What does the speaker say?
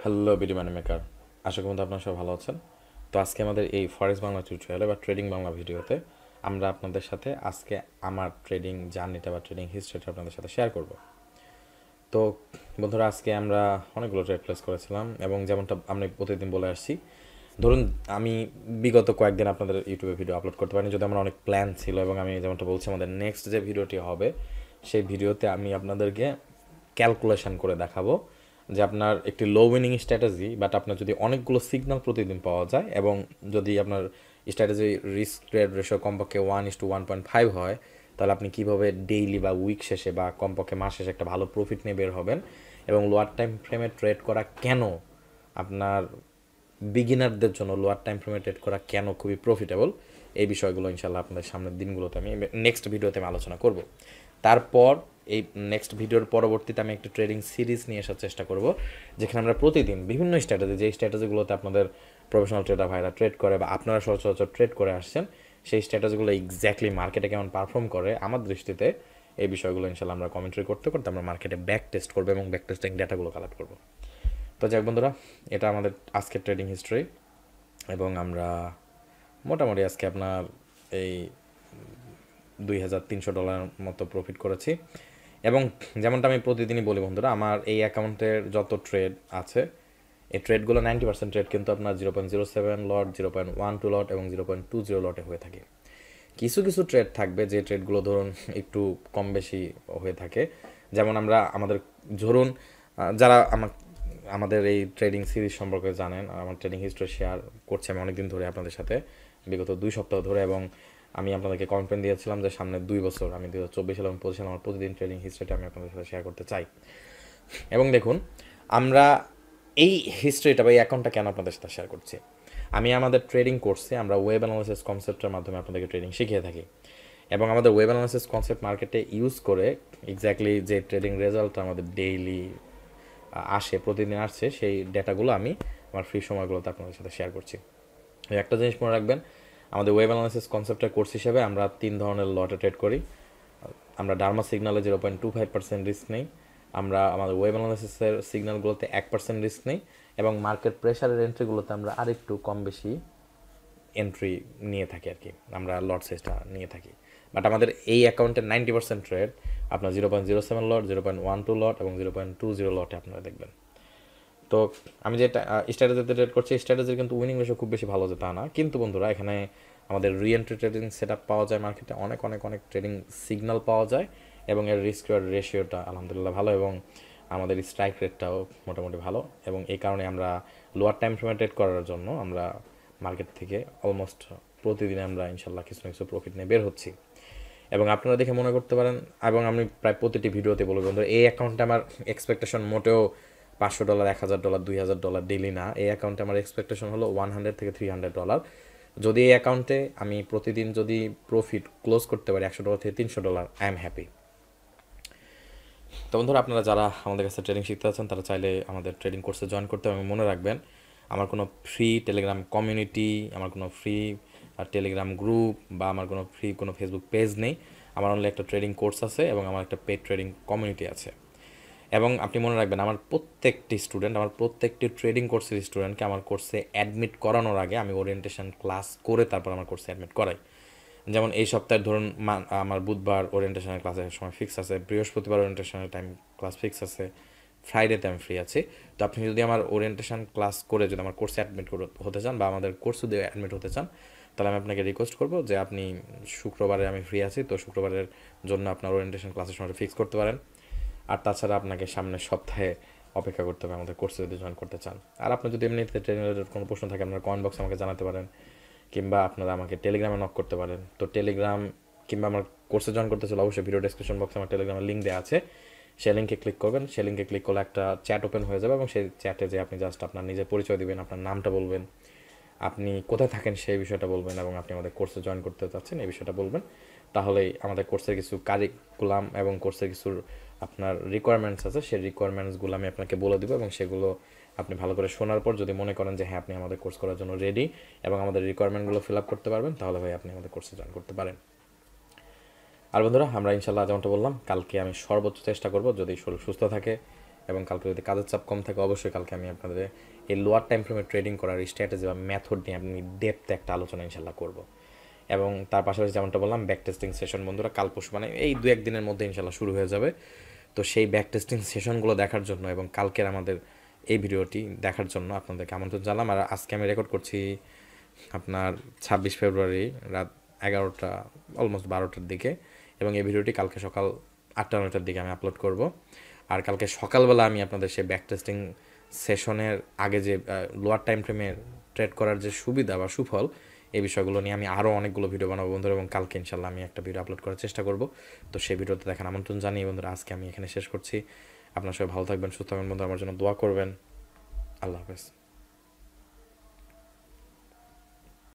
Hello BD মানি maker, আশা করি আপনারা সব ভালো আছেন। তো আজকে আমাদের এই ফরেক্স বাংলা টিউটোরিয়ালে বা ট্রেডিং বাংলা ভিডিওতে আমরা আপনাদের সাথে আজকে আমার ট্রেডিং জার্নিটা বা ট্রেডিং হিস্ট্রিটা আপনাদের সাথে শেয়ার করব। তো বন্ধুরা, আজকে আমরা অনেকগুলো ট্রেড প্লেস করেছিলাম এবং যেমনটা আমরা প্রতিদিন বলে আসছি, ধরুন আমি বিগত কয়েকদিন আপনাদের ইউটিউবে ভিডিও আপলোড করতে পারিনি, যদি আমার অনেক প্ল্যান ছিল এবং আমি যেমনটা বলছি আমাদের নেক্সট যে ভিডিওটি হবে সেই ভিডিওতে আমি আপনাদেরকে ক্যালকুলেশন করে দেখাবো যে আপনার একটি লো উইনিং স্ট্র্যাটেজি, বাট আপনার যদি অনেকগুলো সিগন্যাল প্রতিদিন পাওয়া যায় এবং যদি আপনার স্ট্র্যাটেজি রিস্ক ট্রেড রেশিও কমপক্ষে 1:1.5 হয়, তাহলে আপনি কীভাবে ডেইলি বা উইক শেষে বা কমপক্ষে মাস শেষে একটা ভালো প্রফিট নিয়ে বের হবেন এবং লোয়ার টাইম ফ্রেমে ট্রেড করা কেন আপনার বিগিনারদের জন্য লোয়ার টাইম ফ্রেমে ট্রেড করা কেন খুবই প্রফিটেবল, এই বিষয়গুলো ইনশাল্লাহ আপনাদের সামনের দিনগুলোতে আমি নেক্সট ভিডিওতে আমি আলোচনা করব। তারপর এই নেক্সট ভিডিওর পরবর্তীতে আমি একটা ট্রেডিং সিরিজ নিয়ে আসার চেষ্টা করব, যেখানে আমরা প্রতিদিন বিভিন্ন স্ট্র্যাটেজি, যে স্ট্র্যাটেজিগুলোতে আপনাদের প্রফেশনাল ট্রেডার ভাইরা ট্রেড করে বা আপনারা সচরাচর ট্রেড করে আসছেন, সেই স্ট্র্যাটেজিগুলো এক্স্যাক্টলি মার্কেটে কেমন পারফর্ম করে আমার দৃষ্টিতে, এই বিষয়গুলো ইনশাল্লাহ আমরা কমেন্ট্রি করতে করতে আমরা মার্কেটে ব্যাক টেস্ট করবো এবং ব্যাক টেস্টিং ডেটাগুলো কালেক্ট করবো। তো যাক বন্ধুরা, এটা আমাদের আজকের ট্রেডিং হিস্ট্রি এবং আমরা মোটামুটি আজকে আপনার এই $2,300 মতো প্রফিট করেছি। এবং যেমনটা আমি প্রতিদিনই বলি বন্ধুরা, আমার এই অ্যাকাউন্টের যত ট্রেড আছে, এই ট্রেডগুলো 90% ট্রেড কিন্তু আপনার 0.07 লট, 0.12 লট এবং 0.20 লটে হয়ে থাকে। কিছু কিছু ট্রেড থাকবে যে ট্রেডগুলো ধরুন একটু কম বেশি হয়ে থাকে, যেমন আমরা আমাদের ধরুন যারা আমাদের এই ট্রেডিং সিরিজ সম্পর্কে জানেন, আমার ট্রেডিং হিস্ট্রি শেয়ার করছি আমি অনেকদিন ধরে আপনাদের সাথে, বিগত 2 সপ্তাহ ধরে, এবং আমি আপনাদেরকে কমিটমেন্ট দিয়েছিলাম যে সামনে 2 বছর আমি 2024 সাল এবং 25 সাল আমার প্রতিদিন ট্রেডিং হিস্ট্রিটা আমি আপনাদের সাথে শেয়ার করতে চাই। এবং দেখুন, আমরা এই হিস্ট্রিটা বা এই অ্যাকাউন্টটা কেন আপনাদের সাথে শেয়ার করছি, আমি আমাদের ট্রেডিং কোর্সে আমরা ওয়েব অ্যানালাইসিস কনসেপ্টের মাধ্যমে আপনাদেরকে ট্রেডিং শিখিয়ে থাকি এবং আমাদের ওয়েব অ্যানালাইসিস কনসেপ্ট মার্কেটে ইউজ করে এক্স্যাক্টলি যে ট্রেডিং রেজাল্ট আমাদের ডেইলি আসে, প্রতিদিন আসছে, সেই ডেটাগুলো আমি আমার ফ্রি সময়গুলোতে আপনাদের সাথে শেয়ার করছি। একটা জিনিস মনে রাখবেন, আমাদের ওয়েব অ্যানালাইসিস কনসেপ্টের কোর্স হিসেবে আমরা 3 ধরনের লটে ট্রেড করি। আমরা ডার্মা সিগনালে 0.25% রিস্ক নেই, আমরা আমাদের ওয়েব অ্যানালাইসিসের সিগন্যালগুলোতে 1% রিস্ক নেই এবং মার্কেট প্রেশারের এন্ট্রিগুলোতে আমরা আরেকটু কম বেশি এন্ট্রি নিয়ে থাকি আর কি, আমরা লট সাইজটা নিয়ে থাকি। বাট আমাদের এই অ্যাকাউন্টের 90% ট্রেড আপনার 0.07 লট, 0.12 লট এবং 0.20 লটে আপনারা দেখবেন। তো আমি যেটা স্ট্র্যাটেজিতে ট্রেড করছি, স্ট্র্যাটেজির কিন্তু উইনিং রেশিও খুব বেশি ভালো যে তা না, কিন্তু বন্ধুরা এখানে আমাদের রিএন্ট্রি ট্রেডিং সেট আপ পাওয়া যায় মার্কেটে, অনেক অনেক অনেক ট্রেডিং সিগন্যাল পাওয়া যায় এবং এর রিস্ক রেশিওটা আলহামদুলিল্লাহ ভালো এবং আমাদের স্ট্রাইক রেটটাও মোটামুটি ভালো, এবং এই কারণে আমরা লোয়ার টাইম ফ্রেমে ট্রেড করার জন্য আমরা মার্কেট থেকে অলমোস্ট প্রতিদিন আমরা ইনশাল্লাহ কিছু না কিছু প্রফিট নিয়ে বের হচ্ছি। এবং আপনারা দেখে মনে করতে পারেন, এবং আমি প্রায় প্রতিটি ভিডিওতে বলবো বন্ধুরা, এই অ্যাকাউন্টে আমার এক্সপেকটেশন মোটেও $500, $1,000, $2,000 ডেইলি না। এই অ্যাকাউন্টে আমার এক্সপেকটেশন হলো $100 থেকে $300। যদি এই অ্যাকাউন্টে আমি প্রতিদিন যদি প্রফিট ক্লোজ করতে পারি $100 থেকে $300, আই এম হ্যাপি। তো বন্ধুরা, আপনারা যারা আমাদের কাছে ট্রেডিং শিখতে আছেন তারা চাইলে আমাদের ট্রেডিং কোর্সে জয়েন করতে হবে। মনে রাখবেন, আমার কোনো ফ্রি টেলিগ্রাম কমিউনিটি, আমার কোনো ফ্রি টেলিগ্রাম গ্রুপ বা আমার কোনো ফ্রি কোনো ফেসবুক পেজ নেই। আমার অনলি একটা ট্রেডিং কোর্স আছে এবং আমার একটা পেড ট্রেডিং কমিউনিটি আছে। এবং আপনি মনে রাখবেন, আমার প্রত্যেকটি ট্রেডিং কোর্সের স্টুডেন্টকে আমার কোর্সে অ্যাডমিট করানোর আগে আমি ওরিয়েন্টেশন ক্লাস করে তারপর আমার কোর্সে অ্যাডমিট করাই। যেমন এই সপ্তাহে ধরুন আমার বুধবার ওরিয়েন্টেশনের ক্লাসের সময় ফিক্স আছে, বৃহস্পতিবার ওরিয়েন্টেশনের টাইম ক্লাস ফিক্স আছে, ফ্রাইডেতে আমি ফ্রি আছি। তো আপনি যদি আমার ওরিয়েন্টেশন ক্লাস করে যদি আমার কোর্সে অ্যাডমিট হতে চান বা আমাদের কোর্সে দিয়ে অ্যাডমিট হতে চান, তাহলে আমি আপনাকে রিকোয়েস্ট করবো যে আপনি শুক্রবারে আমি ফ্রি আছি, তো শুক্রবারের জন্য আপনার ওরিয়েন্টেশন ক্লাসের সময় ফিক্স করতে পারেন। আর তাছাড়া আপনাকে সামনের সপ্তাহে অপেক্ষা করতে হবে আমাদের কোর্সে যদি জয়েন করতে চান। আর আপনি যদি এমনিতে ট্রেনিং রিলেটেড কোনো প্রশ্ন থাকে আপনার কমেন্ট বক্সে আমাকে জানাতে পারেন, কিংবা আপনারা আমাকে টেলিগ্রামে নক করতে পারেন। তো টেলিগ্রাম কিংবা আমার কোর্সে জয়েন করতে চাইলে অবশ্যই ভিডিও ডেসক্রিপশন বক্সে আমার টেলিগ্রামের লিঙ্ক দেওয়া আছে, সেই লিঙ্কে ক্লিক করবেন। সেই লিঙ্কে ক্লিক করলে একটা চ্যাট ওপেন হয়ে যাবে এবং সেই চ্যাটে যে আপনি জাস্ট আপনার নিজের পরিচয় দিবেন, আপনার নামটা বলবেন, আপনি কোথায় থাকেন সেই বিষয়টা বলবেন এবং আপনি আমাদের কোর্সে জয়েন করতে চাচ্ছেন এই বিষয়টা বলবেন। তাহলেই আমাদের কোর্সের কিছু কারিকুলাম এবং কোর্সের কিছু আপনার রিকোয়ারমেন্টস আছে, সেই রিকোয়ারমেন্টসগুলো আমি আপনাকে বলে দেবো এবং সেগুলো আপনি ভালো করে শোনার পর যদি মনে করেন যে হ্যাঁ আপনি আমাদের কোর্স করার জন্য রেডি এবং আমাদের রিকোয়ারমেন্টগুলো ফিল আপ করতে পারবেন, তাহলে ভাই আপনি আমাদের কোর্সে জয়েন করতে পারেন। আর বন্ধুরা, আমরা ইনশাল্লাহ যেমনটা বললাম, কালকে আমি সর্বোচ্চ চেষ্টা করব, যদি শরীর সুস্থ থাকে এবং কালকে যদি কাজের চাপ কম থাকে অবশ্যই কালকে আমি আপনাদের এই লোয়ার টাইম ফ্রেমে ট্রেডিং করার স্ট্র্যাটেজি বা মেথড নিয়ে আপনি ডেপথে একটা আলোচনা ইনশাল্লাহ করবো। এবং তার পাশাপাশি যেমনটা বললাম ব্যাক টেস্টিং সেশন বন্ধুরা কাল পরশু মানে এই 2-1 দিনের মধ্যে ইনশাল্লাহ শুরু হয়ে যাবে। তো সেই ব্যাক টেস্টিং সেশনগুলো দেখার জন্য এবং কালকের আমাদের এই ভিডিওটি দেখার জন্য আপনাদেরকে আমন্ত্রণ জানালাম। আর আজকে আমি রেকর্ড করছি আপনার 26 ফেব্রুয়ারি রাত 11টা অলমোস্ট 12টার দিকে, এবং এই ভিডিওটি কালকে সকাল 8টা-9টার দিকে আমি আপলোড করব। আর কালকে সকালবেলা আমি আপনাদের সেই ব্যাক টেস্টিং সেশনের আগে যে লোয়ার টাইম ফ্রেমে ট্রেড করার যে সুবিধা বা সুফল এই বিষয়গুলো নিয়ে আমি আরও অনেকগুলো ভিডিও বানাবো বন্ধুরা, এবং কালকে ইনশাল্লাহ আমি একটা ভিডিও আপলোড করার চেষ্টা করব। তো সেই ভিডিওতে দেখার আমন্ত্রণ জানিয়ে বন্ধুরা আজকে আমি এখানে শেষ করছি। আপনার সবাই ভালো থাকবেন, সুস্থ থাকবেন বন্ধুরা, আমার জন্য দোয়া করবেন। আল্লাহ হাফেজ।